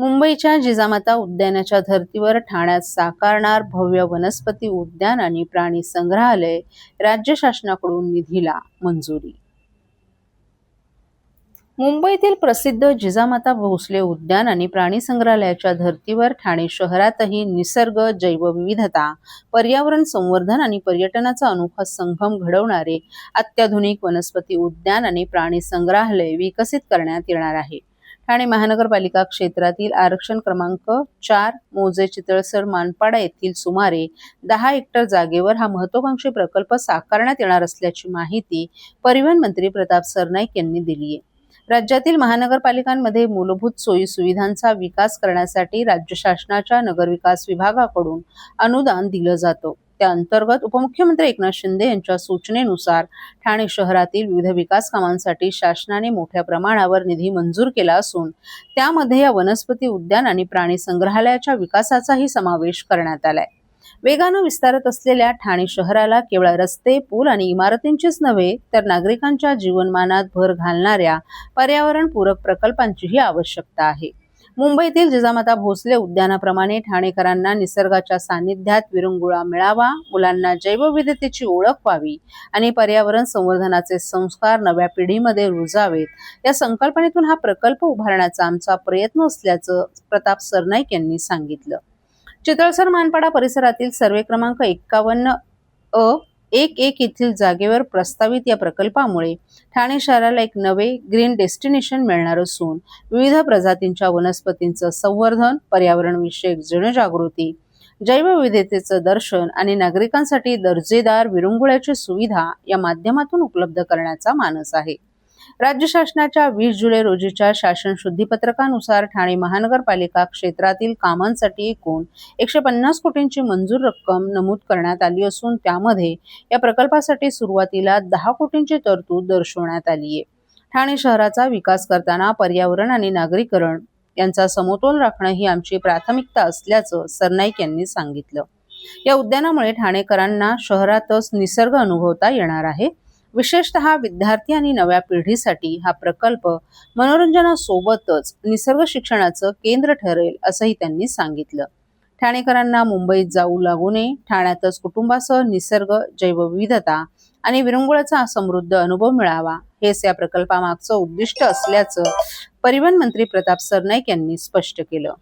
मुंबईच्या जिजामाता उद्यानाच्या धर्तीवर ठाण्यात साकारणार भव्य वनस्पती उद्यान आणि प्राणी संग्रहालय, राज्य शासनाकडून निधीला मंजुरी. मुंबईतील प्रसिद्ध जिजामाता भोसले उद्यान आणि प्राणी संग्रहालयाच्या धर्तीवर ठाणे शहरातही निसर्ग, जैवविविधता, पर्यावरण संवर्धन आणि पर्यटनाचा अनोखा संगम घडवणारे अत्याधुनिक वनस्पती उद्यान आणि प्राणी संग्रहालय विकसित करण्यात येणार आहे. ठाणे महानगरपालिका क्षेत्रातील आरक्षण क्रमांक 4 मौजे चितळसर मानपाडा येथील सुमारे 10 हेक्टर जागेवर हा महत्त्वाकांक्षी प्रकल्प साकारण्यात येणार असल्याची माहिती परिवहन मंत्री प्रताप सरनाईक यांनी दिली आहे. राज्यातील महानगरपालिकांमध्ये मूलभूत सोयी सुविधांचा विकास करण्यासाठी राज्य शासनाच्या नगरविकास विभागाकडून अनुदान दिलं जातं. त्या अंतर्गत उपमुख्यमंत्री एकनाथ शिंदे यांच्या सूचनेनुसार ठाणे शहरातील विविध विकास कामांसाठी शासनाने मोठ्या प्रमाणावर निधी मंजूर केला असून त्यामध्ये या वनस्पती उद्यान आणि प्राणी संग्रहालयाच्या विकासाचाही समावेश करण्यात आलाय. वेगानं विस्तारत असलेल्या ठाणे शहराला केवळ रस्ते, पूल आणि इमारतींचीच नव्हे तर नागरिकांच्या जीवनमानात भर घालणाऱ्या पर्यावरणपूरक प्रकल्पांचीही आवश्यकता आहे. मुंबईतील जिजामाता भोसले उद्यानाप्रमाणे ठाणेकरांना निसर्गाच्या सानिध्यात विरंगुळा मिळावा, मुलांना जैवविविधतेची ओळख व्हावी आणि पर्यावरण संवर्धनाचे संस्कार नव्या पिढीमध्ये रुजावेत, या संकल्पनेतून हा प्रकल्प उभारण्याचा आमचा प्रयत्न असल्याचं प्रताप सरनाईक यांनी सांगितलं. चितळसर मानपाडा परिसरातील सर्वे क्रमांक 51A11 येथील जागेवर प्रस्तावित या प्रकल्पामुळे ठाणे शहराला एक नवे ग्रीन डेस्टिनेशन मिळणार असून विविध प्रजातींच्या वनस्पतींचं संवर्धन, पर्यावरणविषयक जनजागृती, जैवविविधतेचं दर्शन आणि नागरिकांसाठी दर्जेदार विरंगुळ्याची सुविधा या माध्यमातून उपलब्ध करण्याचा मानस आहे. राज्य शासनाच्या 20 जुलै रोजीच्या शासन शुद्धीपत्रकानुसार ठाणे महानगरपालिका क्षेत्रातील कामांसाठी एकूण 150 कोटींची मंजूर रक्कम नमूद करण्यात आली असून त्यामध्ये या प्रकल्पासाठी सुरुवातीला 10 कोटींची तरतूद दर्शवण्यात आली आहे. ठाणे शहराचा विकास करताना पर्यावरण आणि नागरीकरण यांचा समतोल राखणं ही आमची प्राथमिकता असल्याचं सरनाईक यांनी सांगितलं. या उद्यानामुळे ठाणेकरांना शहरातच निसर्ग अनुभवता येणार आहे. विशेषतः विद्यार्थी आणि नव्या पिढीसाठी हा प्रकल्प मनोरंजनासोबतच निसर्ग शिक्षणाचं केंद्र ठरेल असंही त्यांनी सांगितलं. ठाणेकरांना मुंबईत जाऊ लागू नये, ठाण्यातच कुटुंबासह निसर्ग, जैवविविधता आणि विरंगुळ्याचा समृद्ध अनुभव मिळावा, हेच या प्रकल्पामागचं उद्दिष्ट असल्याचं परिवहन मंत्री प्रताप सरनाईक यांनी स्पष्ट केलं.